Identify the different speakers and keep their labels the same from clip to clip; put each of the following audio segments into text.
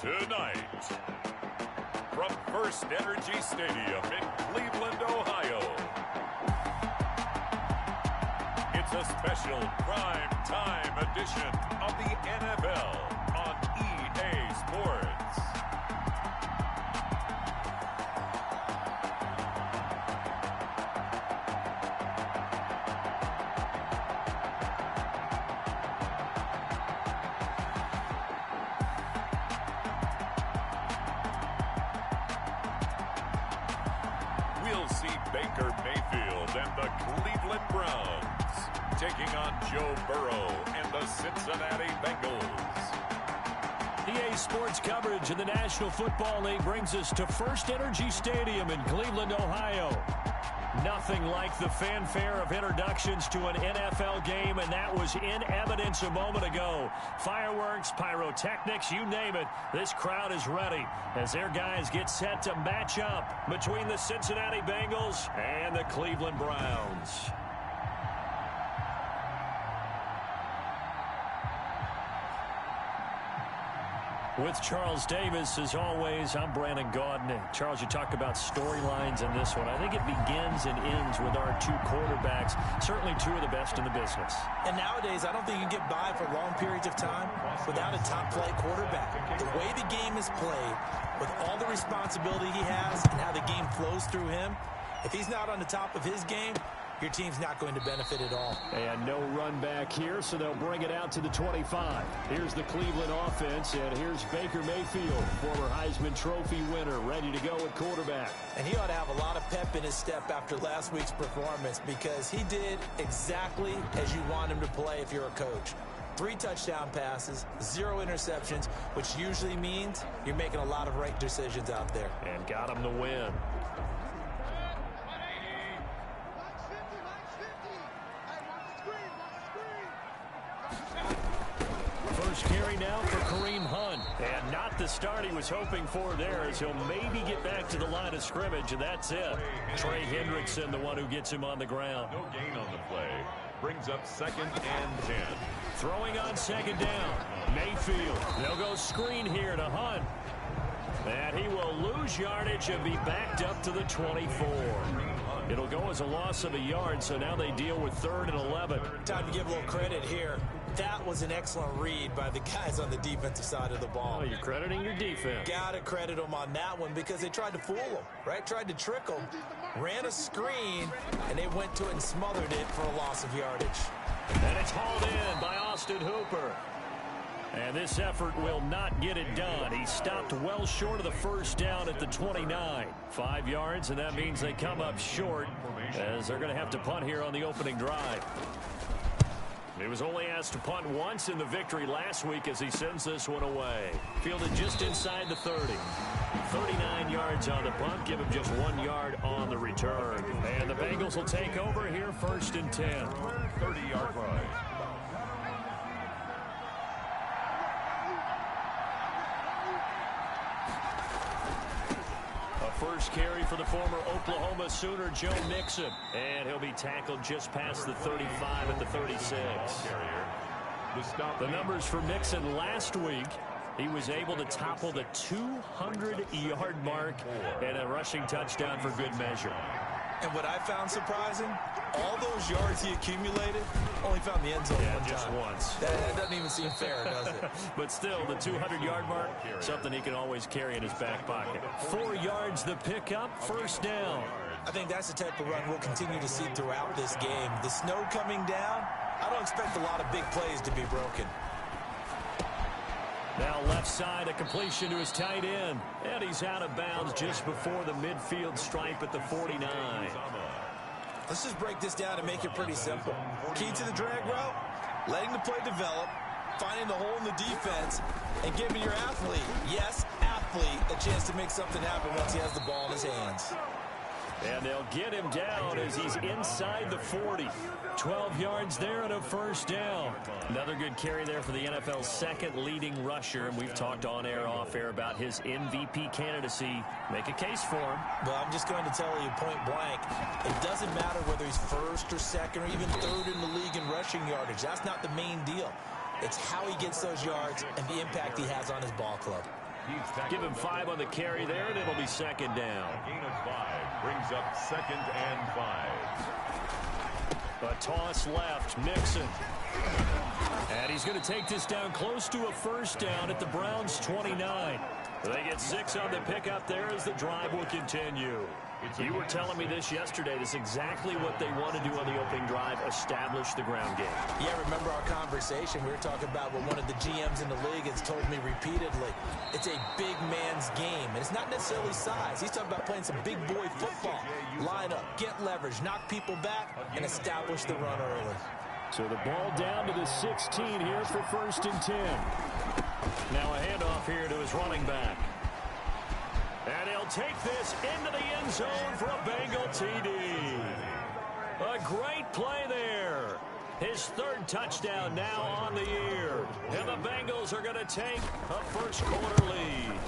Speaker 1: Tonight, from First Energy Stadium in Cleveland, Ohio, it's a special prime time edition of the NFL on EA Sports. We'll see Baker Mayfield and the Cleveland Browns taking on Joe Burrow and the Cincinnati Bengals.
Speaker 2: EA Sports coverage in the National Football League brings us to First Energy Stadium in Cleveland, Ohio. Nothing like the fanfare of introductions to an NFL game, and that was in evidence a moment ago. Fireworks, pyrotechnics, you name it. This crowd is ready as their guys get set to match up between the Cincinnati Bengals and the Cleveland Browns. With Charles Davis, as always, I'm Brandon Gaudin. Charles, you talk about storylines in this one. I think it begins and ends with our two quarterbacks, certainly two of the best in the business.
Speaker 3: And nowadays, I don't think you can get by for long periods of time without a top-flight quarterback. The way the game is played, with all the responsibility he has and how the game flows through him, if he's not on the top of his game, your team's not going to benefit at all.
Speaker 2: And no run back here, so they'll bring it out to the 25. Here's the Cleveland offense, and here's Baker Mayfield, former Heisman Trophy winner, ready to go at quarterback.
Speaker 3: And he ought to have a lot of pep in his step after last week's performance because he did exactly as you want him to play if you're a coach. 3 touchdown passes, 0 interceptions, which usually means you're making a lot of right decisions out there.
Speaker 2: And got him the win. First carry now for Kareem Hunt. And not the start he was hoping for there, as he'll maybe get back to the line of scrimmage, and that's it. Trey Hendrickson, the one who gets him on the ground.
Speaker 1: No gain on the play. Brings up 2nd and 10.
Speaker 2: Throwing on 2nd down. Mayfield. They'll go screen here to Hunt. And he will lose yardage and be backed up to the 24. It'll go as a loss of a yard, so now they deal with 3rd and 11.
Speaker 3: Time to give a little credit here. That was an excellent read by the guys on the defensive side of the ball.
Speaker 2: Oh, you're crediting your defense.
Speaker 3: Got to credit them on that one because they tried to fool them, right? Tried to trick them, ran a screen, and they went to it and smothered it for a loss of yardage.
Speaker 2: And it's hauled in by Austin Hooper. And this effort will not get it done. He stopped well short of the first down at the 29. 5 yards, and that means they come up short as they're going to have to punt here on the opening drive. He was only asked to punt once in the victory last week as he sends this one away. Fielded just inside the 30. 39 yards on the punt, give him just 1 yard on the return. And the Bengals will take over here 1st and 10.
Speaker 1: 30-yard line.
Speaker 2: First carry for the former Oklahoma Sooner, Joe Mixon. And he'll be tackled just past the 35 at the 36. The numbers for Mixon last week, he was able to topple the 200-yard mark and a rushing touchdown for good measure.
Speaker 3: And what I found surprising, all those yards he accumulated, only found the end zone one time.
Speaker 2: Just once.
Speaker 3: That doesn't even seem fair, does it?
Speaker 2: But still, the 200-yard mark, something he can always carry in his back pocket. 4 yards the pickup, 1st down.
Speaker 3: I think that's the type of run we'll continue to see throughout this game. The snow coming down, I don't expect a lot of big plays to be broken.
Speaker 2: Now left side, a completion to his tight end. And he's out of bounds just before the midfield stripe at the 49.
Speaker 3: Let's just break this down and make it pretty simple. Key to the drag route, letting the play develop, finding the hole in the defense, and giving your athlete, yes, athlete, a chance to make something happen once he has the ball in his hands.
Speaker 2: And they'll get him down as he's inside the 40. 12 yards there and a 1st down. Another good carry there for the NFL's 2nd leading rusher. And we've talked on air, off air about his MVP candidacy. Make a case for him.
Speaker 3: Well, I'm just going to tell you point blank. It doesn't matter whether he's 1st or 2nd or even 3rd in the league in rushing yardage. That's not the main deal. It's how he gets those yards and the impact he has on his ball club.
Speaker 2: Give him 5 on the carry there, and it'll be second down.
Speaker 1: A gain of 5 brings up 2nd and 5.
Speaker 2: A toss left, Mixon. And he's going to take this down close to a first down at the Browns' 29. They get 6 on the pickup there as the drive will continue. You were telling me this yesterday. This is exactly what they want to do on the opening drive, establish the ground game.
Speaker 3: Yeah, remember our conversation? We were talking about what one of the GMs in the league has told me repeatedly. It's a big man's game, and it's not necessarily size. He's talking about playing some big boy football. Line up, get leverage, knock people back, and establish the run early.
Speaker 2: So the ball down to the 16 here for 1st and 10. Now a handoff here to his running back. And he'll take this into the end zone for a Bengal TD. A great play there. His 3rd touchdown now on the year. And the Bengals are going to take a first-quarter lead.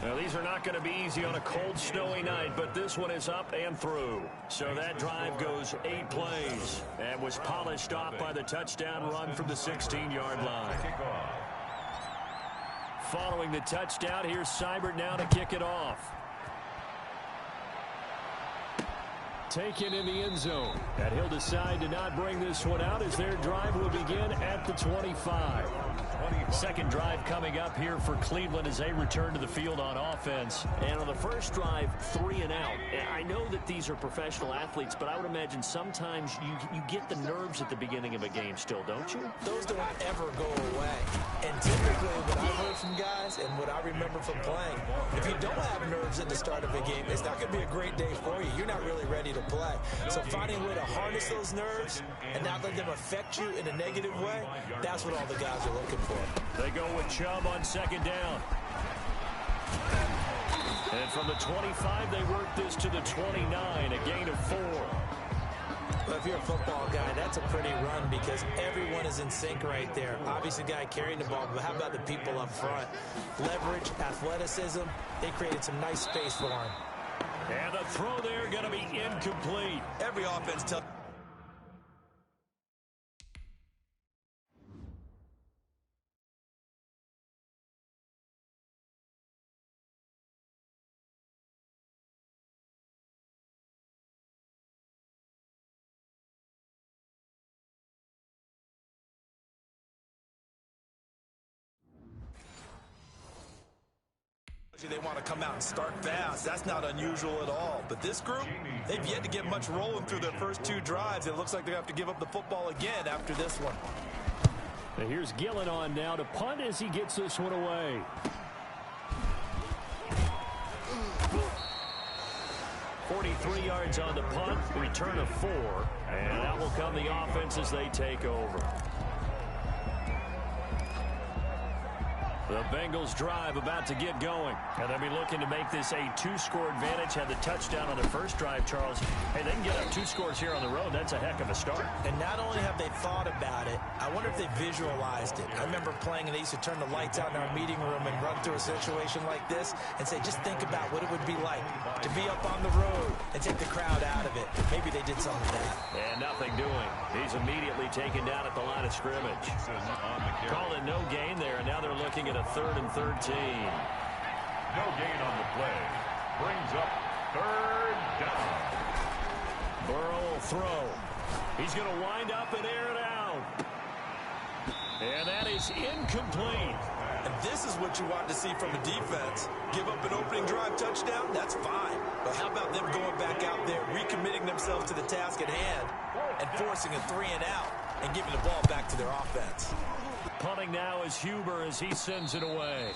Speaker 2: Now, these are not going to be easy on a cold, snowy night, but this one is up and through. So that drive goes 8 plays and was polished off by the touchdown run from the 16-yard line. Following the touchdown, here's Seibert now to kick it off. Taken in the end zone. And he'll decide to not bring this one out as their drive will begin at the 25. Second drive coming up here for Cleveland as they return to the field on offense. And on the first drive, 3 and out. I know that these are professional athletes, but I would imagine sometimes you get the nerves at the beginning of a game still, don't you?
Speaker 3: Those don't ever go away. And typically what I've heard from guys and what I remember from playing, if you don't have nerves at the start of a game, it's not going to be a great day for you. You're not really ready to play. So finding a way to harness those nerves and not let them affect you in a negative way, that's what all the guys are looking for.
Speaker 2: They go with Chubb on second down. And from the 25, they work this to the 29, a gain of 4.
Speaker 3: Well, if you're a football guy, that's a pretty run because everyone is in sync right there. Obviously, the guy carrying the ball, but how about the people up front? Leverage, athleticism, they created some nice space for him.
Speaker 2: And the throw there going to be incomplete.
Speaker 3: Every offense tells. They want to come out and start fast. That's not unusual at all. But this group, they've yet to get much rolling through their first 2 drives. It looks like they have to give up the football again after this one.
Speaker 2: And here's Gillen on now to punt as he gets this one away. .43 yards on the punt, return of 4. And that will come the offense as they take over. The Bengals drive about to get going. And they'll be looking to make this a 2-score advantage. Had the touchdown on the first drive, Charles. Hey, they can get up 2 scores here on the road. That's a heck of a start. And not only have they thought about it, I wonder if they visualized it. I remember playing and they used to turn the lights out in our meeting room and run through a situation like this and say, just think about what it would be like to be up on the road and take the crowd out of it. Maybe they did some of that. And nothing doing. He's immediately taken down at the line of scrimmage. Call it no gain there, and now they're looking at a 3rd and 13.
Speaker 1: No gain on the play. Brings up 3rd down.
Speaker 2: Burrow will throw. He's going to wind up and air it out. And that is incomplete.
Speaker 3: And this is what you want to see from a defense. Give up an opening drive touchdown, that's fine. But how about them going back out there, recommitting themselves to the task at hand, and forcing a 3 and out, and giving the ball back to their offense.
Speaker 2: Punting now is Huber as he sends it away.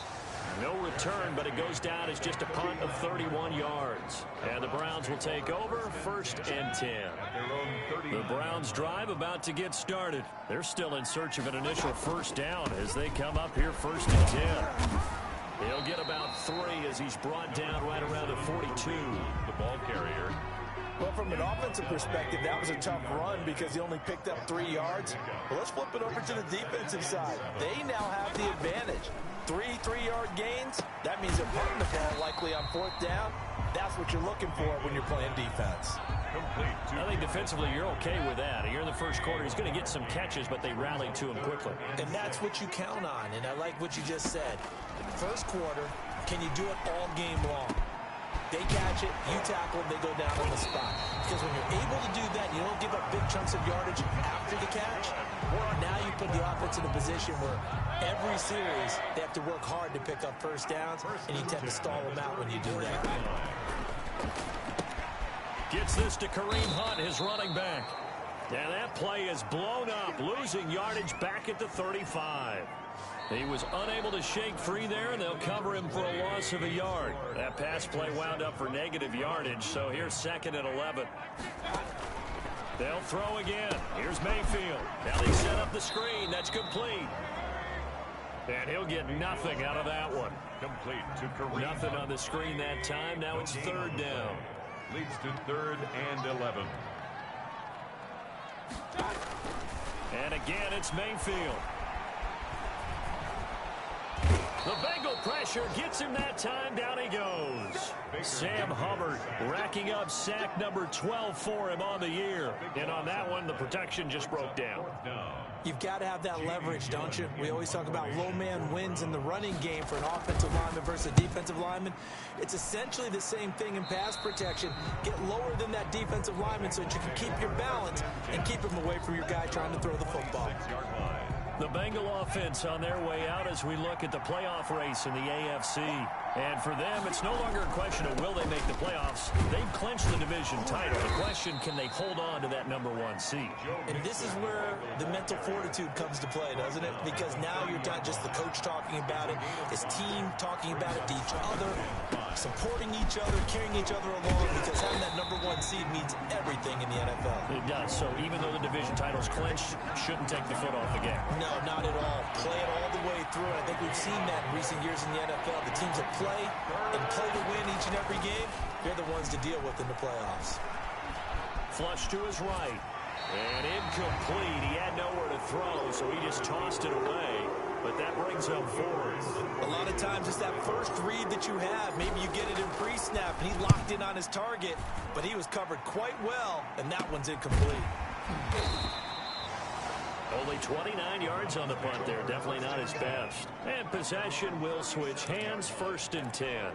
Speaker 2: No return, but it goes down as just a punt of 31 yards. And the Browns will take over 1st and 10. The Browns drive about to get started. They're still in search of an initial first down as they come up here 1st and 10. He'll get about 3 as he's brought down right around the 42.
Speaker 1: The ball carrier.
Speaker 3: Well, from an offensive perspective, that was a tough run because he only picked up 3 yards. Well, let's flip it over to the defensive side. They now have the advantage. 3 3-yard gains, that means they're punting the ball likely on 4th down. That's what you're looking for when you're playing defense.
Speaker 2: I think defensively you're okay with that. Here in the first quarter, he's going to get some catches, but they rallied to him quickly.
Speaker 3: And that's what you count on, and I like what you just said. First quarter, can you do it all game long? They catch it, you tackle them, they go down on the spot. Because when you're able to do that, you don't give up big chunks of yardage after the catch. Now you put the offense in a position where every series they have to work hard to pick up first downs, and you tend to stall them out when you do that.
Speaker 2: Gets this to Kareem Hunt, his running back. And that play is blown up, losing yardage back at the 35. He was unable to shake free there, and they'll cover him for a loss of a yard. That pass play wound up for negative yardage, so here's 2nd and 11. They'll throw again. Here's Mayfield. Now they set up the screen. That's complete. And he'll get nothing out of that one.
Speaker 1: Complete to Kareem.
Speaker 2: Nothing on the screen that time. Now it's 3rd down.
Speaker 1: Leads to 3rd and 11.
Speaker 2: And again, it's Mayfield. The Bengal pressure gets him that time. Down he goes. Sam Hubbard racking up sack number 12 for him on the year. And on that one, the protection just broke down.
Speaker 3: You've got to have that leverage, don't you? We always talk about low man wins in the running game for an offensive lineman versus a defensive lineman. It's essentially the same thing in pass protection. Get lower than that defensive lineman so that you can keep your balance and keep him away from your guy trying to throw the football.
Speaker 2: The Bengal offense on their way out as we look at the playoff race in the AFC. And for them, it's no longer a question of will they make the playoffs. They've clinched the division title. The question, can they hold on to that number 1 seed?
Speaker 3: And this is where the mental fortitude comes to play, doesn't it? Because now you're not just the coach talking about it, it's team talking about it to each other, supporting each other, carrying each other along, because having that number 1 seed means everything in the NFL.
Speaker 2: It does. So even though the division title's clinched, shouldn't take the foot off the gas.
Speaker 3: No, not at all. Play it all the way through. I think we've seen that in recent years in the NFL. The teams that play and play to win each and every game, they're the ones to deal with in the playoffs.
Speaker 2: Flush to his right. And incomplete. He had nowhere to throw, so he just tossed it away. But that brings up 4th.
Speaker 3: A lot of times it's that first read that you have. Maybe you get it in pre-snap, and he locked in on his target, but he was covered quite well, and that one's incomplete.
Speaker 2: Only 29 yards on the punt there. Definitely not his best. And possession will switch hands. 1st and 10.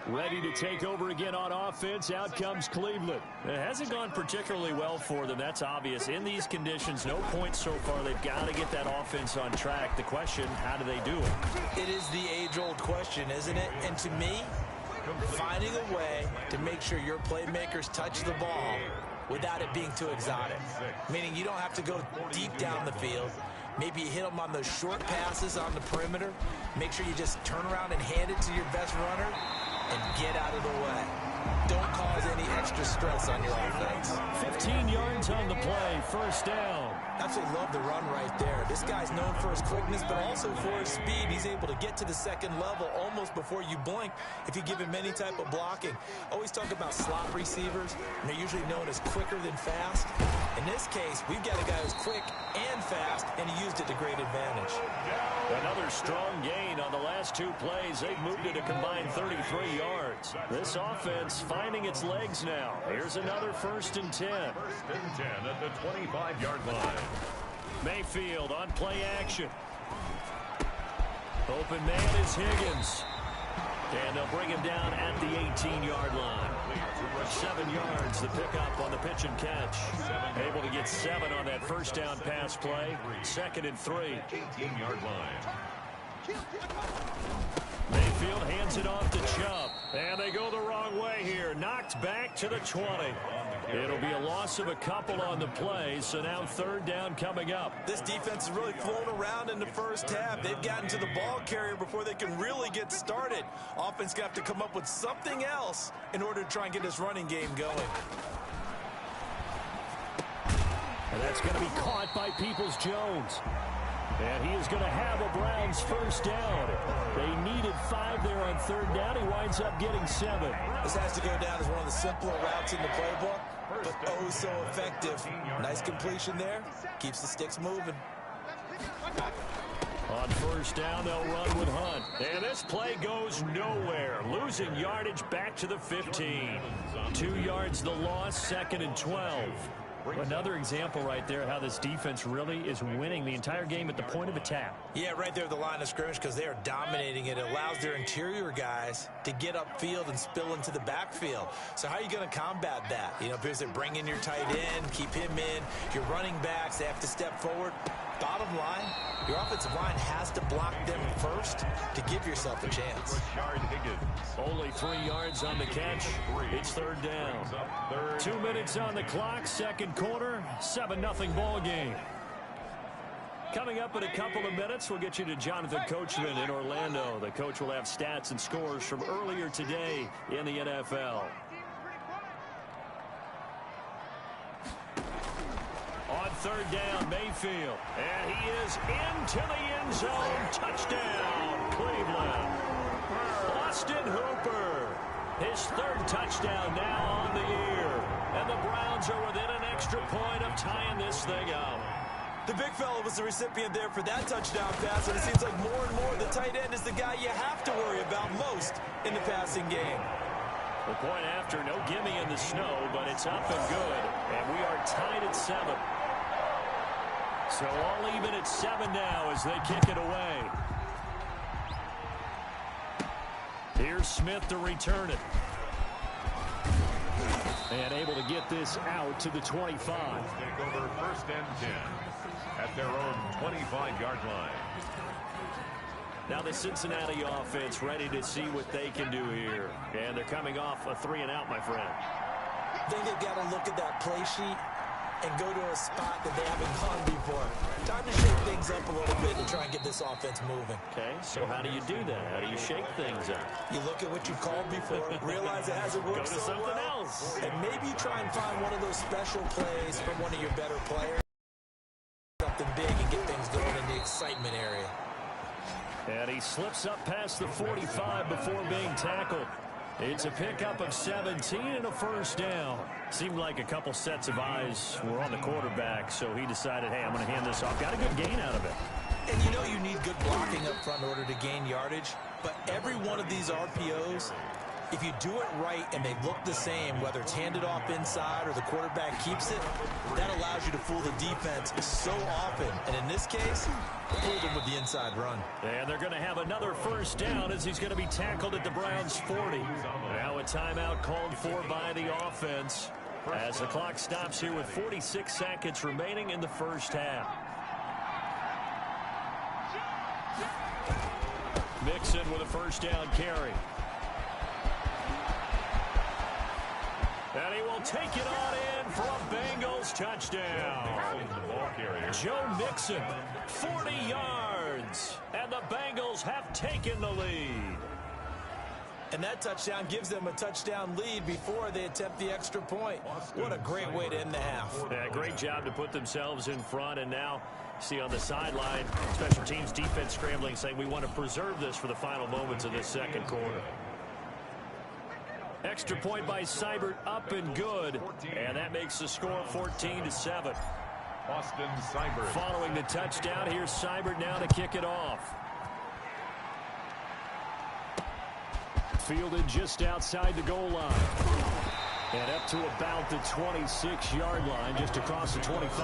Speaker 2: Ready to take over again on offense. Out comes Cleveland. It hasn't gone particularly well for them. That's obvious. In these conditions, no points so far. They've got to get that offense on track. The question, how do they do it?
Speaker 3: It is the age-old question, isn't it? And to me, finding a way to make sure your playmakers touch the ball without it being too exotic. Meaning you don't have to go deep down the field. Maybe you hit them on those short passes on the perimeter. Make sure you just turn around and hand it to your best runner and get out of the way. Don't cause any extra stress on your offense.
Speaker 2: 15 yards on the play. 1st down.
Speaker 3: Absolutely love the run right there. This guy's known for his quickness, but also for his speed. He's able to get to the 2nd level almost before you blink if you give him any type of blocking. Always talk about slot receivers, and they're usually known as quicker than fast. In this case, we've got a guy who's quick and fast, and he used it to great advantage.
Speaker 2: Another strong gain on the last 2 plays. They've moved it a combined 33 yards. This offense finding its legs now. Here's another 1st and 10.
Speaker 1: 1st and 10 at the 25-yard line.
Speaker 2: Mayfield on play action. Open man is Higgins. And they'll bring him down at the 18-yard line. 7 yards the pickup on the pitch and catch. Able to get 7 on that 1st down pass play. 2nd and 3.
Speaker 1: 18-yard line.
Speaker 2: Mayfield hands it off to Chubb. And they go the wrong way here. Knocked back to the 20. It'll be a loss of a couple on the play, so now 3rd down coming up.
Speaker 3: This defense has really flown around in the first half. They've gotten to the ball carrier before they can really get started. Offense got to come up with something else in order to try and get this running game going.
Speaker 2: And that's going to be caught by Peoples-Jones. And he is going to have a Browns 1st down. They needed 5 there on 3rd down. He winds up getting 7.
Speaker 3: This has to go down as one of the simpler routes in the playbook, but oh so effective. Nice completion there. Keeps the sticks moving.
Speaker 2: On first down, they'll run with Hunt. And this play goes nowhere. Losing yardage back to the 15. 2 yards the loss, 2nd and 12. Another example right there how this defense really is winning the entire game at the point of attack.
Speaker 3: Yeah, right there at the line of scrimmage because they are dominating it. It allows their interior guys to get upfield and spill into the backfield. So how are you going to combat that? You know, because they bring in your tight end, keep him in. Your running backs, they have to step forward. Bottom line, your offensive line has to block them first to give yourself a chance.
Speaker 2: Only 3 yards on the catch. It's 3rd down. 2 minutes on the clock, 2nd quarter, 7-0 ball game. Coming up in a couple of minutes, we'll get you to Jonathan Coachman in Orlando. The coach will have stats and scores from earlier today in the NFL. On 3rd down, Mayfield. And he is into the end zone. Touchdown, Cleveland. Austin Hooper. His 3rd touchdown now on the year. And the Browns are within an extra point of tying this thing up.
Speaker 3: The big fella was the recipient there for that touchdown pass, and it seems like more and more the tight end is the guy you have to worry about most in the passing game.
Speaker 2: The point after, no gimme in the snow, but it's up and good. And we are tied at 7. So all even at 7 now as they kick it away. Here's Smith to return it. And able to get this out to the 25.
Speaker 1: Take over 1st and 10 at their own 25-yard line.
Speaker 2: Now the Cincinnati offense ready to see what they can do here. And they're coming off a 3-and-out, my friend.
Speaker 3: I think they've got to look at that play sheet and go to a spot that they haven't gone before. Time to shake things up a little bit to try and get this offense moving.
Speaker 2: Okay, so how do you do that? How do you shake things up?
Speaker 3: You look at what you've called before, realize it hasn't worked
Speaker 2: Go to
Speaker 3: so
Speaker 2: something
Speaker 3: well,
Speaker 2: else.
Speaker 3: and maybe you try and find one of those special plays from one of your better players. Something big and get things going in the excitement area.
Speaker 2: And he slips up past the 45 before being tackled. It's a pickup of 17 and a 1st down. Seemed like a couple sets of eyes were on the quarterback, so he decided, hey, I'm going to hand this off. Got a good gain out of it.
Speaker 3: And you know you need good blocking up front in order to gain yardage, but every one of these RPOs, if you do it right and they look the same, whether it's handed off inside or the quarterback keeps it, that allows you to fool the defense so often. And in this case, fooled them with the inside run.
Speaker 2: And they're going to have another 1st down as he's going to be tackled at the Browns' 40. Now a timeout called for by the offense as the clock stops here with 46 seconds remaining in the 1st half. Mixon with a 1st down carry. And he will take it on in for a Bengals touchdown. Joe Mixon, 40 yards. And the Bengals have taken the lead.
Speaker 3: And that touchdown gives them a touchdown lead before they attempt the extra point. What a great way to end the half.
Speaker 2: Yeah, great job to put themselves in front. And now, see on the sideline, special teams defense scrambling, saying we want to preserve this for the final moments of this 2nd quarter. Extra point by Seibert, up and good. And that makes the score 14-7.
Speaker 1: Austin Seibert.
Speaker 2: Following the touchdown, here's Seibert now to kick it off. Fielded just outside the goal line. And up to about the 26-yard line, just across the 25.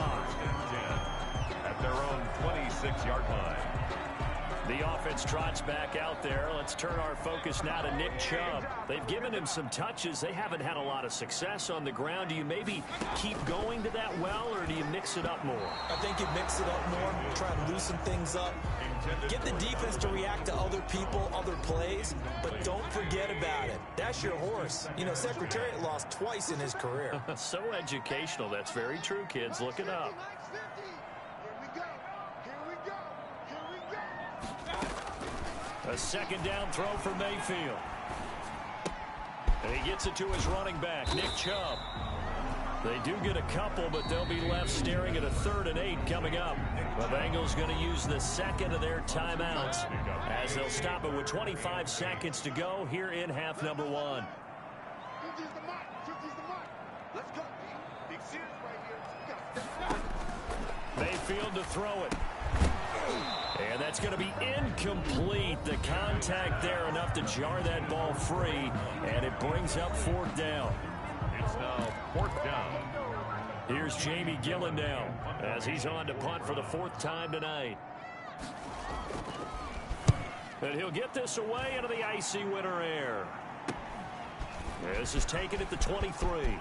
Speaker 1: At their own 26-yard line.
Speaker 2: The offense trots back out there. Let's turn our focus now to Nick Chubb. They've given him some touches. They haven't had a lot of success on the ground. Do you maybe keep going to that well, or do you mix it up more?
Speaker 3: I think you mix it up more, try and loosen things up. Get the defense to react to other people, other plays, but don't forget about it. That's your horse. You know, Secretariat lost twice in his career.
Speaker 2: So educational. That's very true, kids. Look it up. A 2nd down throw for Mayfield. And he gets it to his running back, Nick Chubb. They do get a couple, but they'll be left staring at a 3rd and 8 coming up. The Bengals going to use the 2nd of their timeouts as they'll stop it with 25 seconds to go here in half number 1. Mayfield to throw it. And that's going to be incomplete. The contact there enough to jar that ball free, and it brings up fourth down.
Speaker 1: It's now fourth down.
Speaker 2: Here's Jamie Gillen now as he's on to punt for the fourth time tonight. And he'll get this away into the icy winter air. This is taken at the 23.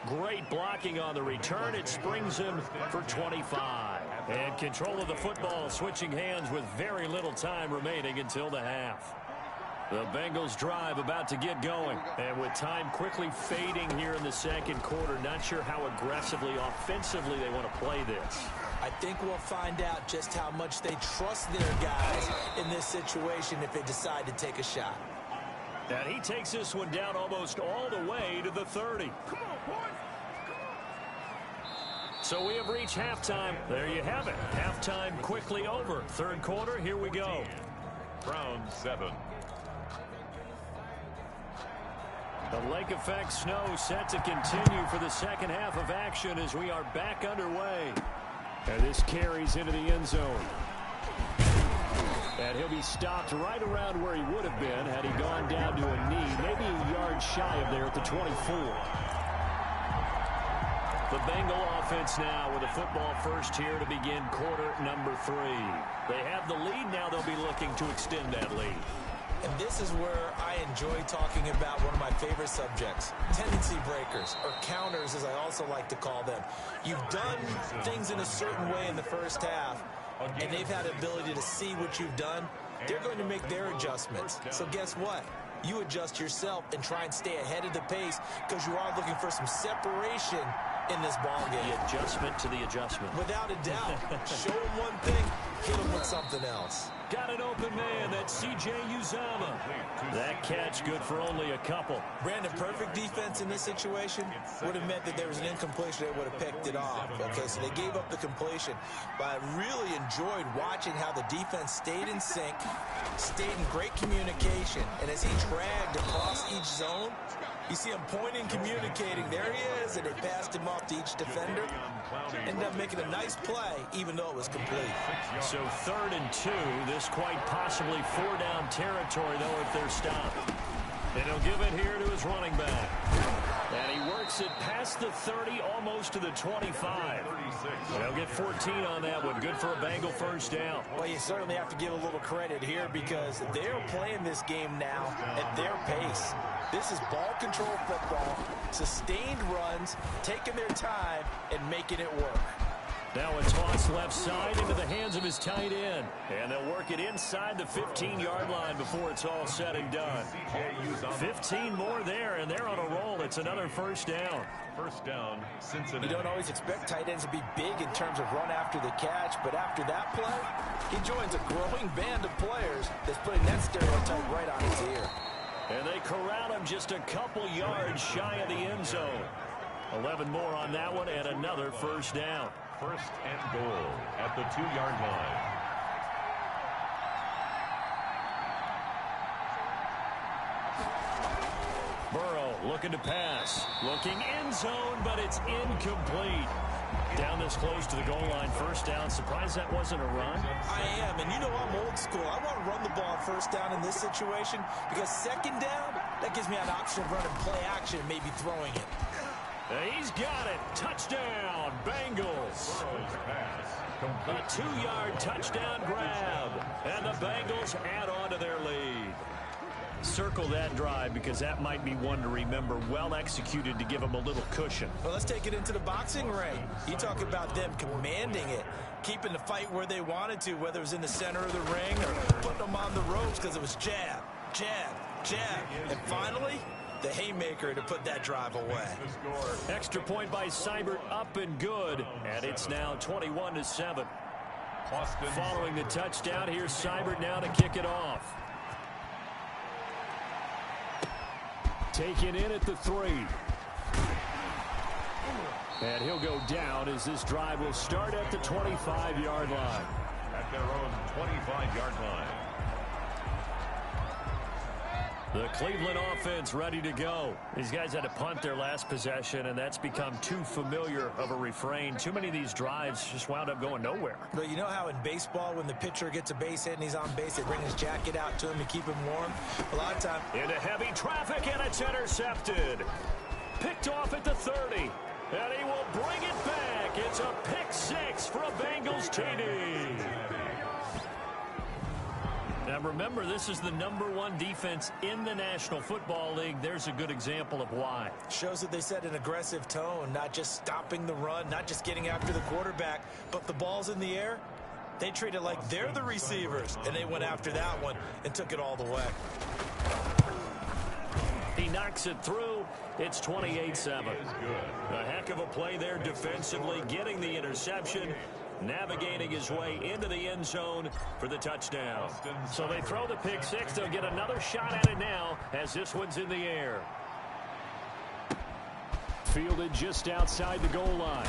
Speaker 2: Great blocking on the return. It springs him for 25. And control of the football switching hands with very little time remaining until the half. The Bengals drive about to get going. And with time quickly fading here in the second quarter, not sure how aggressively, offensively they want to play this.
Speaker 3: I think we'll find out just how much they trust their guys in this situation if they decide to take a shot.
Speaker 2: And he takes this one down almost all the way to the 30.
Speaker 1: Come on, boys.
Speaker 2: So we have reached halftime. There you have it. Halftime quickly over. Third quarter, here we go.
Speaker 1: Browns 7.
Speaker 2: The lake effect snow set to continue for the second half of action as we are back underway. And this carries into the end zone. And he'll be stopped right around where he would have been had he gone down to a knee, maybe a yard shy of there at the 24. The Bengal offense now with a football first here to begin quarter number 3. They have the lead. Now they'll be looking to extend that lead.
Speaker 3: And this is where I enjoy talking about one of my favorite subjects, tendency breakers, or counters as I also like to call them. You've done things in a certain way in the first half, and they've had the ability to see what you've done. They're going to make their adjustments. So guess what? You adjust yourself and try and stay ahead of the pace because you are looking for some separation in this ball game.
Speaker 2: The adjustment to the adjustment.
Speaker 3: Without a doubt. Show them one thing, hit them with something else.
Speaker 2: Got an open man. That's C.J. Uzama. That catch good for only a couple.
Speaker 3: Brandon, perfect defense in this situation would have meant that there was an incompletion. They would have picked it off. Okay, so they gave up the completion. But I really enjoyed watching how the defense stayed in sync, stayed in great communication. And as he dragged across each zone, you see him pointing, communicating. There he is, and they passed him off to each defender. Ended up making a nice play, even though it was complete.
Speaker 2: So 3rd and 2. This quite possibly 4-down territory, though, if they're stopped. And he'll give it here to his running back. And he works it past the 30, almost to the 25. And he'll get 14 on that one. Good for a Bengal first down.
Speaker 3: Well, you certainly have to give a little credit here because they're playing this game now at their pace. This is ball control football, sustained runs, taking their time, and making it work.
Speaker 2: Now a toss left side into the hands of his tight end. And they'll work it inside the 15-yard line before it's all said and done. 15 more there, and they're on a roll. It's another first down.
Speaker 1: First down, Cincinnati.
Speaker 3: You don't always expect tight ends to be big in terms of run after the catch, but after that play, he joins a growing band of players that's putting that stereotype right on his ear.
Speaker 2: And they corral him just a couple yards shy of the end zone. 11 more on that one, and another first down.
Speaker 1: First and goal at the 2-yard line.
Speaker 2: Burrow looking to pass. Looking end zone, but it's incomplete. Down this close to the goal line, first down. Surprised that wasn't a run?
Speaker 3: I am, and you know I'm old school. I want to run the ball first down in this situation because second down, that gives me an option of running play action and maybe throwing it.
Speaker 2: He's got it. Touchdown, Bengals. A 2-yard touchdown grab. And the Bengals add on to their lead. Circle that drive because that might be one to remember. Well executed to give them a little cushion.
Speaker 3: Well, let's take it into the boxing ring. You talk about them commanding it, keeping the fight where they wanted to, whether it was in the center of the ring or putting them on the ropes because it was jab, jab, jab. And finally, the haymaker to put that drive away.
Speaker 2: Extra point by Seibert, up and good. And it's now 21-7. Following the touchdown, here's Seibert now to kick it off. Taken in at the 3. And he'll go down as this drive will start at the 25-yard line.
Speaker 1: At their own 25-yard line.
Speaker 2: The Cleveland offense ready to go. These guys had to punt their last possession, and that's become too familiar of a refrain. Too many of these drives just wound up going nowhere.
Speaker 3: But you know how in baseball, when the pitcher gets a base hit and he's on base, they bring his jacket out to him to keep him warm? A lot of times.
Speaker 2: Into heavy traffic, and it's intercepted. Picked off at the 30, and he will bring it back. It's a pick six for a Bengals TD. Now remember, this is the #1 defense in the National Football League. There's a good example of why.
Speaker 3: Shows that they set an aggressive tone, not just stopping the run, not just getting after the quarterback, but the ball's in the air. They treat it like they're the receivers, and they went after that one and took it all the way.
Speaker 2: He knocks it through. It's 28-7. A heck of a play there defensively, getting the interception, navigating his way into the end zone for the touchdown. So they throw the pick six. They'll get another shot at it now as this one's in the air. Fielded just outside the goal line.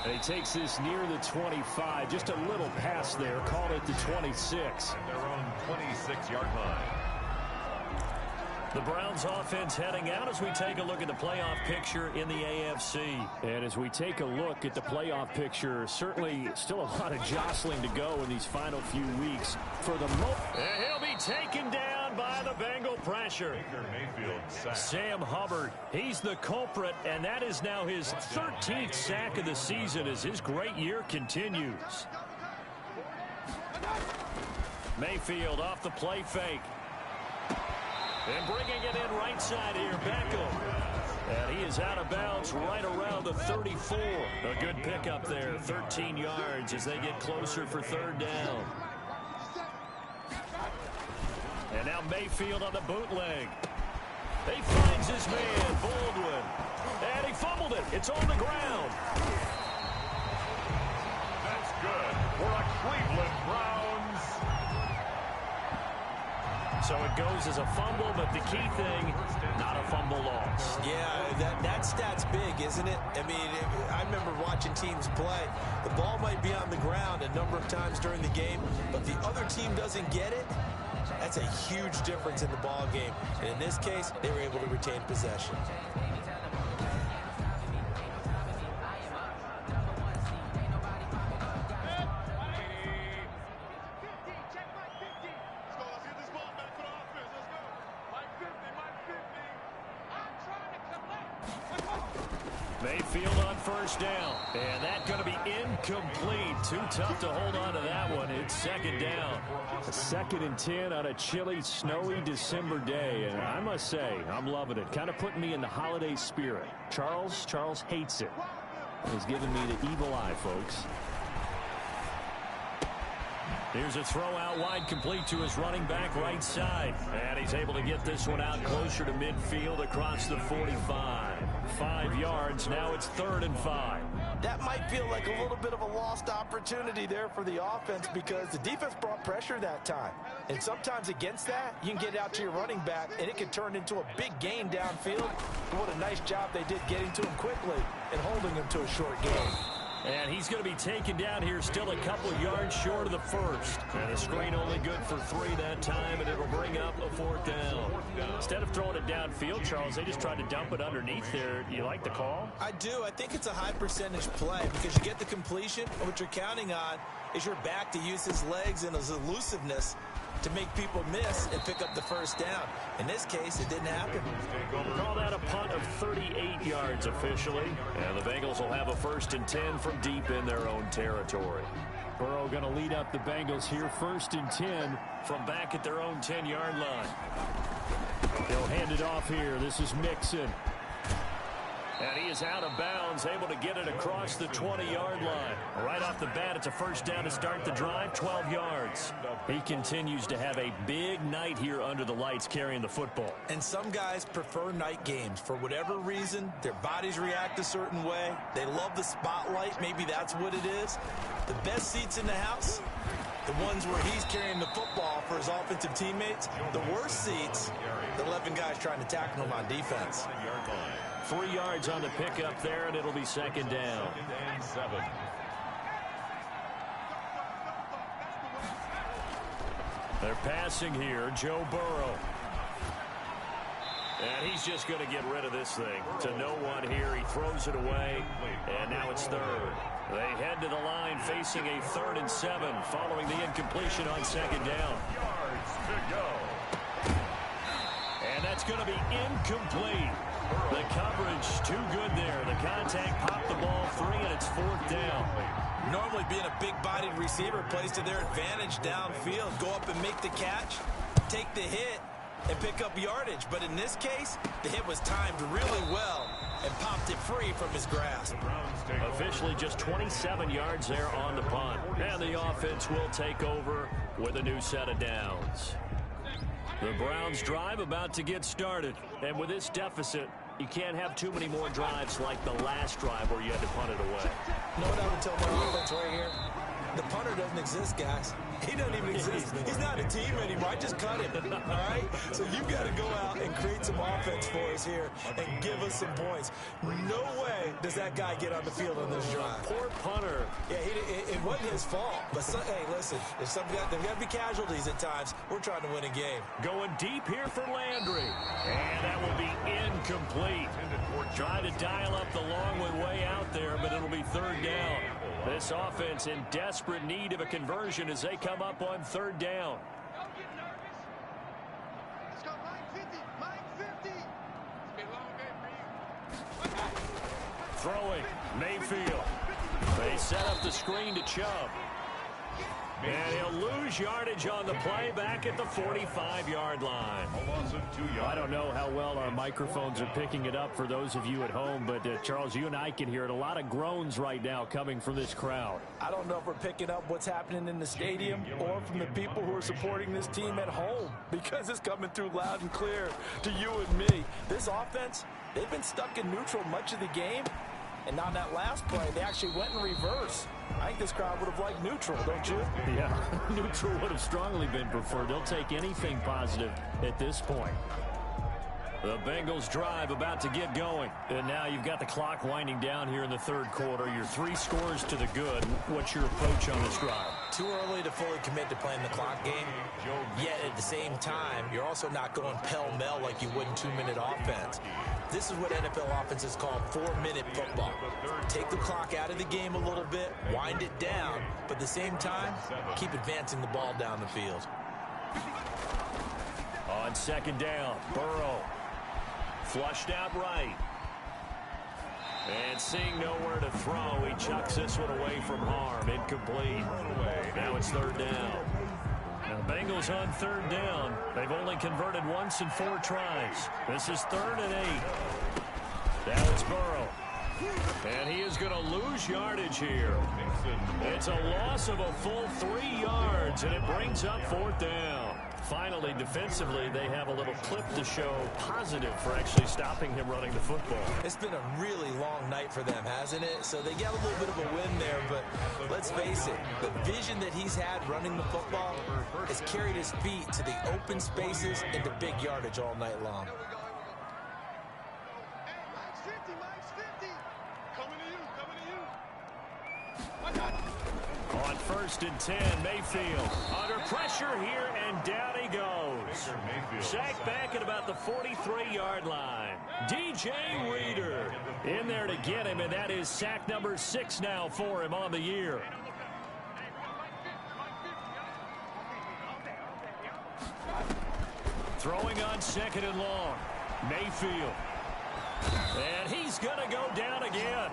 Speaker 2: And he takes this near the 25. Just a little pass there. Called it the 26.
Speaker 1: And their own 26-yard line.
Speaker 2: The Browns offense heading out as we take a look at the playoff picture in the AFC. And as we take a look at the playoff picture, certainly still a lot of jostling to go in these final few weeks. For the and he'll be taken down by the Bengal pressure. Sam Hubbard, he's the culprit, and that is now his 13th sack of the season as his great year continues. Mayfield off the play fake. And bringing it in right side here, Beckham. And he is out of bounds right around the 34. A good pickup there, 13 yards as they get closer for third down. And now Mayfield on the bootleg. He finds his man, Baldwin. And he fumbled it. It's on the ground.
Speaker 1: That's good for a Cleveland Browns.
Speaker 2: So it goes as a fumble, but the key thing, not a fumble loss.
Speaker 3: Yeah, that stat's big, isn't it? I mean, I remember watching teams play. The ball might be on the ground a number of times during the game, but the other team doesn't get it. That's a huge difference in the ball game. And in this case, they were able to retain possession.
Speaker 2: Mayfield on first down, and that's going to be incomplete. Too tough to hold on to that one. It's second down. A 2nd and 10 on a chilly, snowy December day, and I must say, I'm loving it. Kind of putting me in the holiday spirit. Charles hates it. He's giving me the evil eye, folks. Here's a throw out wide, complete to his running back right side. And he's able to get this one out closer to midfield across the 45. 5 yards, now it's 3rd and 5.
Speaker 3: That might feel like a little bit of a lost opportunity there for the offense because the defense brought pressure that time. And sometimes against that, you can get out to your running back, and it can turn into a big gain downfield. But what a nice job they did getting to him quickly and holding him to a short gain.
Speaker 2: And he's going to be taken down here still a couple yards short of the first. And the screen only good for 3 that time, and it'll bring up a 4th down. Instead of throwing it downfield, Charles, they just tried to dump it underneath there. You like the call?
Speaker 3: I do. I think it's a high percentage play because you get the completion, and what you're counting on is your back to use his legs and his elusiveness to make people miss and pick up the first down. In this case, it didn't happen.
Speaker 2: Call that a punt of 38 yards officially. And the Bengals will have a 1st and 10 from deep in their own territory. Burrow going to lead up the Bengals here, 1st and 10 from back at their own 10-yard line. They'll hand it off here. This is Mixon. And he is out of bounds, able to get it across the 20-yard line. Right off the bat, it's a 1st down to start the drive, 12 yards. He continues to have a big night here under the lights carrying the football.
Speaker 3: And some guys prefer night games. For whatever reason, their bodies react a certain way. They love the spotlight. Maybe that's what it is. The best seats in the house, the ones where he's carrying the football for his offensive teammates. The worst seats, the 11 guys trying to tackle him on defense.
Speaker 2: 3 yards on the pickup there, and it'll be 2nd down. They're passing here. Joe Burrow. And he's just going to get rid of this thing. To no one here. He throws it away. And now it's third. They head to the line facing a 3rd and 7 following the incompletion on 2nd down.
Speaker 1: Yards to go.
Speaker 2: And that's going to be incomplete. The coverage too good there. The contact popped the ball free, and it's 4th down.
Speaker 3: Normally being a big-bodied receiver plays to their advantage downfield. Go up and make the catch, take the hit, and pick up yardage. But in this case, the hit was timed really well and popped it free from his grasp.
Speaker 2: Officially just 27 yards there on the punt. And the offense will take over with a new set of downs. The Browns drive about to get started. And with this deficit, you can't have too many more drives like the last drive where you had to punt it away.
Speaker 3: No doubt until my offense right here. The punter doesn't exist, guys. He doesn't even exist. He's not a team anymore. I just cut him, all right? So you've got to go out and create some offense for us here and give us some points. No way does that guy get on the field on this drive.
Speaker 2: Poor punter.
Speaker 3: Yeah, it wasn't his fault. But, hey, listen, there's got to be casualties at times. We're trying to win a game.
Speaker 2: Going deep here for Landry. And that will be incomplete. Trying to dial up the long way out there, but it'll be 3rd down. This offense in desperate need of a conversion as they come up on 3rd down. Throwing, Mayfield. They set up the screen to Chubb. And he'll lose yardage on the play back at the 45-yard line. I don't know how well our microphones are picking it up for those of you at home, but Charles, you and I can hear it. A lot of groans right now coming from this crowd.
Speaker 3: I don't know if we're picking up what's happening in the stadium or from the people who are supporting this team at home, because it's coming through loud and clear to you and me. This offense, they've been stuck in neutral much of the game. And on that last play, they actually went in reverse. I think this crowd would have liked neutral, don't you?
Speaker 2: Yeah, neutral would have strongly been preferred. They'll take anything positive at this point. The Bengals drive about to get going. And now you've got the clock winding down here in the 3rd quarter. Your 3 scores to the good. What's your approach on this drive?
Speaker 3: Too early to fully commit to playing the clock game. Yet at the same time, you're also not going pell-mell like you would in 2-minute offense. This is what NFL offenses call 4-minute football. Take the clock out of the game a little bit, wind it down, but at the same time, keep advancing the ball down the field.
Speaker 2: On 2nd down, Burrow. Flushed out right. And seeing nowhere to throw, he chucks this one away from harm. Incomplete. Now it's 3rd down. Now the Bengals on 3rd down. They've only converted once in 4 tries. This is 3rd and 8. Now it's Burrow. And he is going to lose yardage here. It's a loss of a full 3 yards, and it brings up 4th down. Finally, defensively, they have a little clip to show positive for actually stopping him running the football.
Speaker 3: It's been a really long night for them, hasn't it? So they got a little bit of a win there, but let's face it, the vision that he's had running the football has carried his feet to the open spaces and to big yardage all night long.
Speaker 2: On 1st and 10, Mayfield under pressure here, and down he goes. Sacked back at about the 43-yard line. DJ Reader in there to get him, and that is sack number 6 now for him on the year. Throwing on 2nd and long. Mayfield. And he's going to go down again.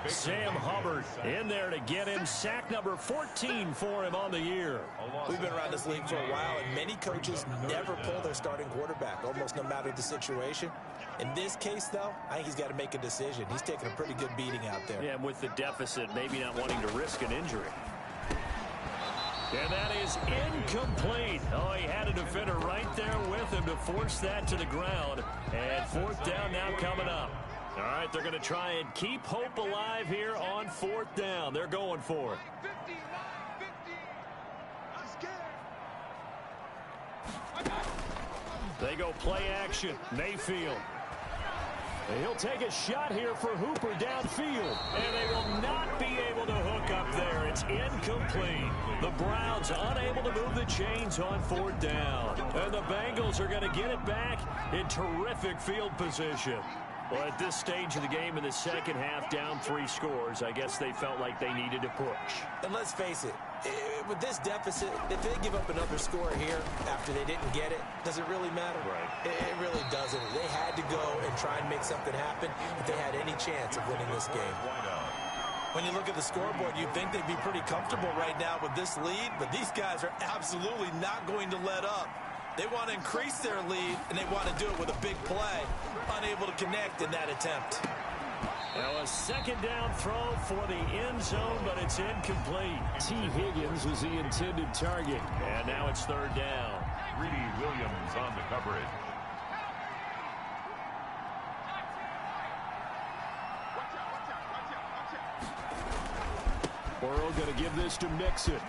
Speaker 2: Sam Hubbard in there to get him. Sack number 14 for him on the year.
Speaker 3: We've been around this league for a while, and many coaches never pull their starting quarterback, almost no matter the situation. In this case, though, I think he's got to make a decision. He's taking a pretty good beating out there.
Speaker 2: Yeah, with the deficit, maybe not wanting to risk an injury. And that is incomplete. Oh, he had a defender right there with him to force that to the ground. And 4th down now coming up. All right, they're going to try and keep hope alive here on 4th down. They're going for it. They go play action. Mayfield. He'll take a shot here for Hooper downfield. And they will not be able to hook up there. It's incomplete. The Browns unable to move the chains on 4th down. And the Bengals are going to get it back in terrific field position. Well, at this stage of the game in the second half, down 3 scores, I guess they felt like they needed to push.
Speaker 3: And let's face it, with this deficit, if they give up another score here after they didn't get it, does it really matter?
Speaker 2: Right.
Speaker 3: It really doesn't. They had to go and try and make something happen if they had any chance of winning this game. When you look at the scoreboard, you'd think they'd be pretty comfortable right now with this lead, but these guys are absolutely not going to let up. They want to increase their lead, and they want to do it with a big play. Unable to connect in that attempt.
Speaker 2: Now a second down throw for the end zone, but it's incomplete. T. Higgins was the intended target. And now it's 3rd down.
Speaker 1: Greedy Williams on the coverage.
Speaker 2: Burrow going to give this to Mixon.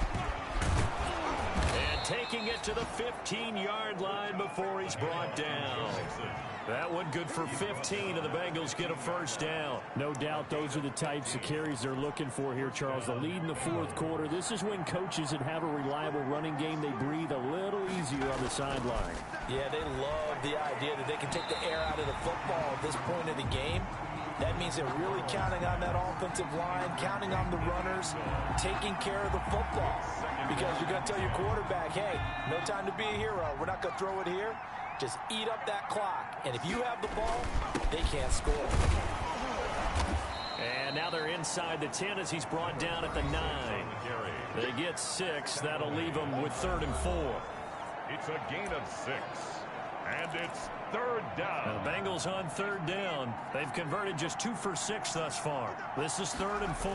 Speaker 2: And taking it to the 15-yard line before he's brought down. That one good for 15, and the Bengals get a 1st down.
Speaker 4: No doubt those are the types of carries they're looking for here, Charles. The lead in the 4th quarter. This is when coaches that have a reliable running game, they breathe a little easier on the sideline.
Speaker 3: Yeah, they love the idea that they can take the air out of the football at this point of the game. That means they're really counting on that offensive line, counting on the runners, taking care of the football. Because you're going to tell your quarterback, hey, no time to be a hero. We're not going to throw it here. Just eat up that clock. And if you have the ball, they can't score.
Speaker 2: And now they're inside the 10 as he's brought down at the 9. They get 6. That'll leave them with 3rd and 4.
Speaker 1: It's a gain of 6. And it's 3rd down.
Speaker 2: Now the Bengals on 3rd down. They've converted just 2 for 6 thus far. This is 3rd and 4.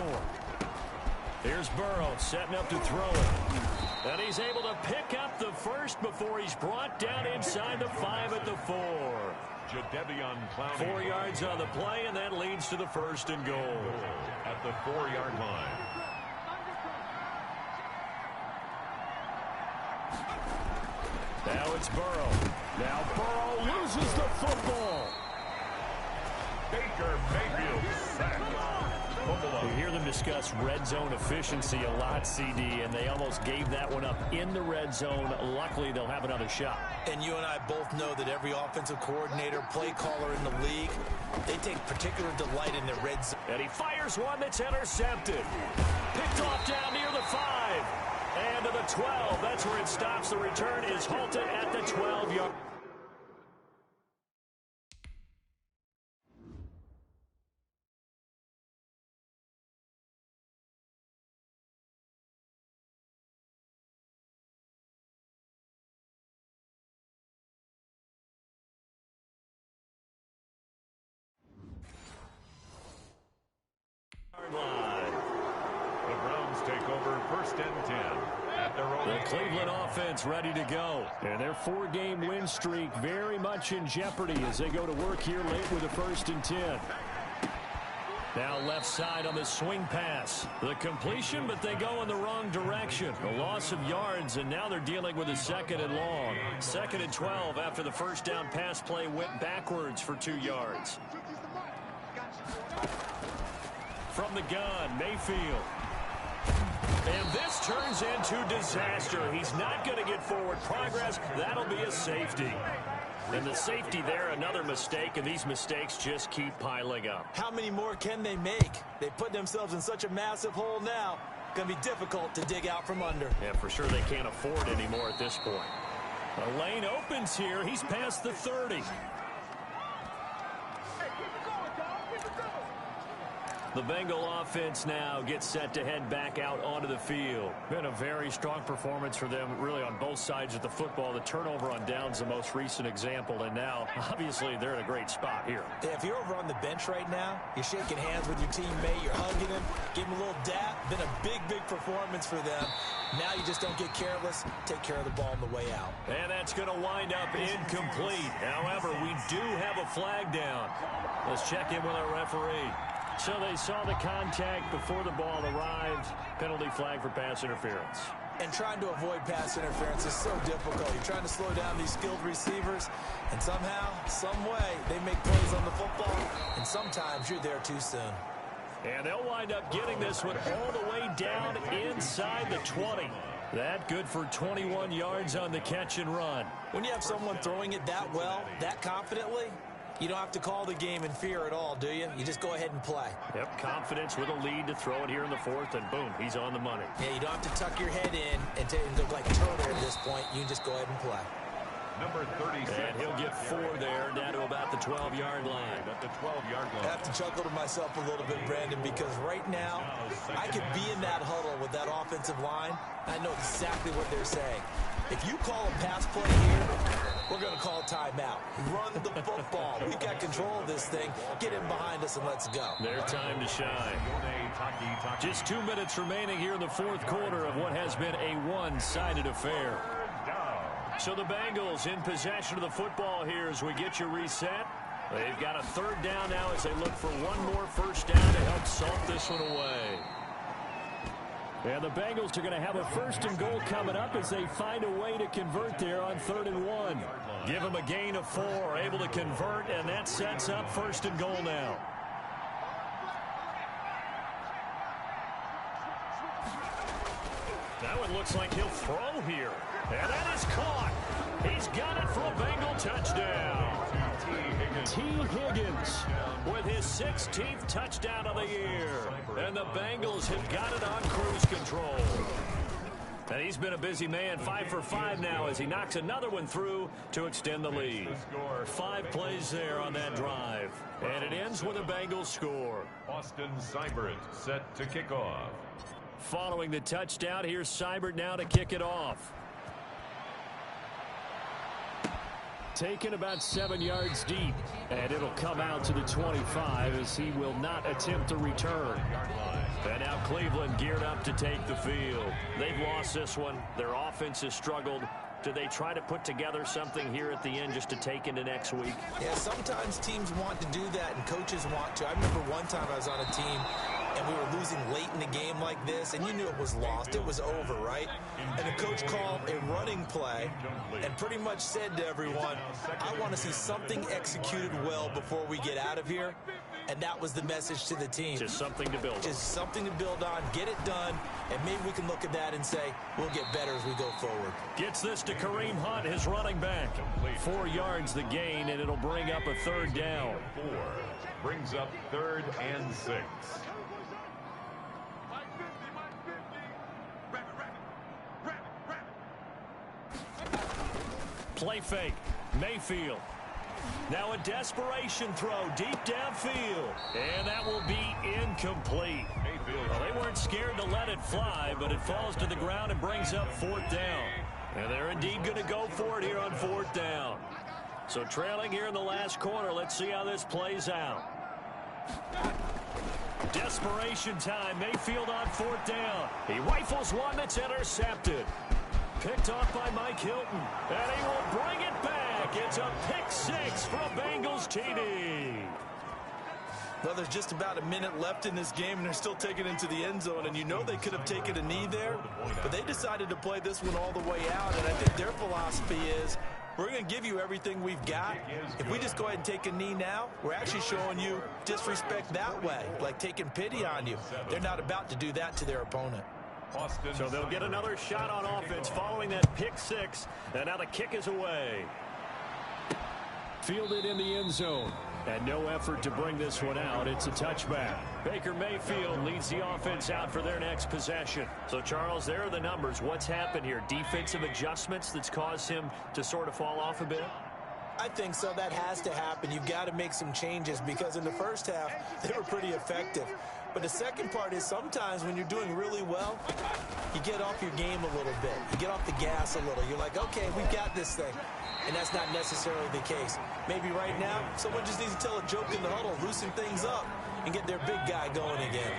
Speaker 2: Here's Burrow setting up to throw it. And he's able to pick up the 1st before he's brought down inside the 5 at the 4.
Speaker 1: Jadeveon Clowney.
Speaker 2: 4 yards on the play, and that leads to the 1st and goal.
Speaker 1: At the 4-yard line.
Speaker 2: Now it's Burrow. Now Burrow loses the football.
Speaker 1: Baker Mayfield sacked.
Speaker 2: You hear them discuss red zone efficiency a lot, CD, and they almost gave that one up in the red zone. Luckily, they'll have another shot.
Speaker 3: And you and I both know that every offensive coordinator, play caller in the league, they take particular delight in their red zone.
Speaker 2: And he fires one that's intercepted. Picked off down near the 5. And to the 12. That's where it stops. The return is halted at the 12-yard.
Speaker 1: The Browns take over 1st and 10 at their own.
Speaker 2: The Cleveland offense ready to go.
Speaker 4: And their 4-game win streak very much in jeopardy as they go to work here late with a 1st and 10.
Speaker 2: Now left side on the swing pass. The completion, but they go in the wrong direction. A loss of yards, and now they're dealing with a 2nd and long. 2nd and 12 after the 1st down pass play went backwards for 2 yards. From the gun, Mayfield. And this turns into disaster. He's not going to get forward progress. That'll be a safety. And the safety there, another mistake, and these mistakes just keep piling up.
Speaker 3: How many more can they make? They put themselves in such a massive hole now. Going to be difficult to dig out from under.
Speaker 2: Yeah, for sure they can't afford anymore at this point. A lane opens here. He's past the 30. The Bengal offense now gets set to head back out onto the field.
Speaker 4: Been a very strong performance for them, really, on both sides of the football. The turnover on downs, the most recent example, and now, obviously, they're in a great spot here.
Speaker 3: Yeah, if you're over on the bench right now, you're shaking hands with your teammate, you're hugging him, give him a little dap. Been a big, big performance for them. Now you just don't get careless. Take care of the ball on the way out.
Speaker 2: And that's going to wind up incomplete. However, we do have a flag down. Let's check in with our referee.
Speaker 4: So they saw the contact before the ball arrived. Penalty flag for pass interference.
Speaker 3: And trying to avoid pass interference is so difficult. You're trying to slow down these skilled receivers, and somehow, some way, they make plays on the football, and sometimes you're there too soon.
Speaker 2: And they'll wind up getting this one all the way down inside the 20. That good for 21 yards on the catch and run.
Speaker 3: When you have someone throwing it that well, that confidently, you don't have to call the game in fear at all, do you? You just go ahead and play.
Speaker 2: Yep, confidence with a lead to throw it here in the fourth, and boom, he's on the money.
Speaker 3: Yeah, you don't have to tuck your head in and go like Turner at this point. You can just go ahead and play.
Speaker 1: Number 36.
Speaker 2: And he'll get 4 there, down to about the 12-yard line.
Speaker 1: At the 12-yard line.
Speaker 3: I have to chuckle to myself a little bit, Brandon, because right now, I could be in that huddle with that offensive line. I know exactly what they're saying. If you call a pass play here, we're going to call timeout. Run the football. We've got control of this thing. Get in behind us and let's go.
Speaker 2: Their time to shine. Just 2 minutes remaining here in the fourth quarter of what has been a one-sided affair. So the Bengals in possession of the football here as we get you reset. They've got a third down now as they look for one more first down to help salt this one away. And the Bengals are going to have a first and goal coming up as they find a way to convert there on 3rd and 1. Give them a gain of 4, able to convert, and that sets up first and goal now. That one looks like he'll throw here. And that is caught. He's got it for a Bengal touchdown. T. Higgins with his 16th touchdown of the year. And the Bengals have got it on cruise control. And he's been a busy man, 5 for 5 now as he knocks another one through to extend the lead. 5 plays there on that drive. And it ends with a Bengals score.
Speaker 1: Austin Seibert set to kick off.
Speaker 2: Following the touchdown, here's Seibert now to kick it off. Taken about 7 yards deep, and it'll come out to the 25 as he will not attempt to return. And now Cleveland geared up to take the field. They've lost this one. Their offense has struggled. Do they try to put together something here at the end just to take into next week?
Speaker 3: Yeah, sometimes teams want to do that and coaches want to. I remember one time I was on a team and we were losing late in the game like this, and you knew it was lost. It was over, right? And the coach called a running play and pretty much said to everyone, I want to see something executed well before we get out of here. And that was the message to the team.
Speaker 2: Just something to build on.
Speaker 3: Just something to build on, get it done, and maybe we can look at that and say, we'll get better as we go forward.
Speaker 2: Gets this to Kareem Hunt, his running back. 4 yards the gain, and it'll bring up a third down.
Speaker 1: 4 brings up 3rd and 6.
Speaker 2: Play fake. Mayfield. Now a desperation throw deep downfield. And that will be incomplete. Well, they weren't scared to let it fly, but it falls to the ground and brings up 4th down. And they're indeed going to go for it here on 4th down. So trailing here in the last quarter, let's see how this plays out. Desperation time. Mayfield on 4th down. He rifles one that's intercepted. Picked off by Mike Hilton. And he will bring it back. It's a pick 6 for a Bengals TD.
Speaker 3: Well, there's just about a minute left in this game, and they're still taking it into the end zone. And you know they could have taken a knee there, but they decided to play this one all the way out. And I think their philosophy is, we're going to give you everything we've got. If we just go ahead and take a knee now, we're actually showing you disrespect that way, like taking pity on you. They're not about to do that to their opponent.
Speaker 2: So they'll get another shot on offense following that pick 6. And now the kick is away. Fielded in the end zone. And no effort to bring this one out. It's a touchback. Baker Mayfield leads the offense out for their next possession. So, Charles, there are the numbers. What's happened here? Defensive adjustments that's caused him to sort of fall off a bit?
Speaker 3: I think so. That has to happen. You've got to make some changes because in the first half, they were pretty effective. But the second part is sometimes when you're doing really well, you get off your game a little bit. You get off the gas a little. You're like, okay, we've got this thing. And that's not necessarily the case. Maybe right now, someone just needs to tell a joke in the huddle, loosen things up, and get their big guy going again.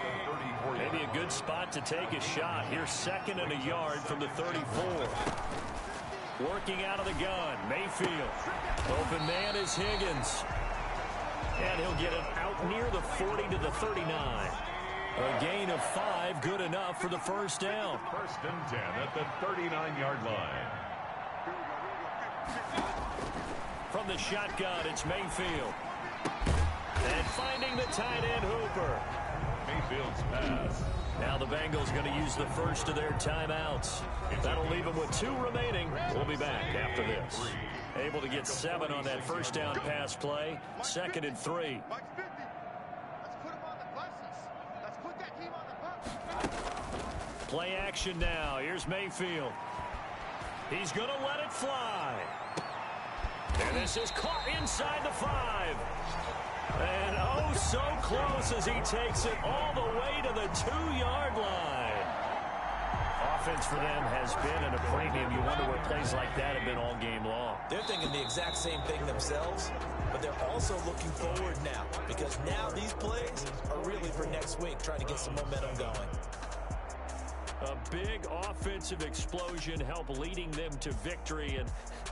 Speaker 2: Maybe a good spot to take a shot. Here's 2nd and a yard from the 34. Working out of the gun, Mayfield. Open man is Higgins. And he'll get it out near the 40 to the 39. A gain of 5, good enough for the first down.
Speaker 1: 1st and 10 at the 39-yard line.
Speaker 2: From the shotgun, it's Mayfield. And finding the tight end, Hooper.
Speaker 1: Mayfield's pass.
Speaker 2: Now the Bengals going to use the first of their timeouts. That'll leave them with 2 remaining. We'll be back after this. Able to get 7 on that first down pass play. 2nd and 3. Play action now. Here's Mayfield. He's going to let it fly. And this is caught inside the 5. And oh, so close as he takes it all the way to the 2-yard line. Offense for them has been at a premium. You wonder where plays like that have been all game long.
Speaker 3: They're thinking the exact same thing themselves, but they're also looking forward now, because now these plays are really for next week, trying to get some momentum going.
Speaker 2: A big offensive explosion helped leading them to victory, and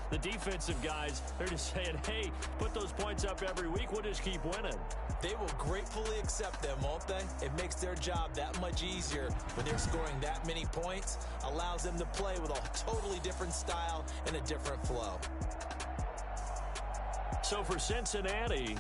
Speaker 2: the defensive guys, they're just saying, hey, put those points up every week, we'll just keep winning.
Speaker 3: They will gratefully accept them, won't they? It makes their job that much easier when they're scoring that many points, allows them to play with a totally different style and a different flow.
Speaker 2: So for Cincinnati,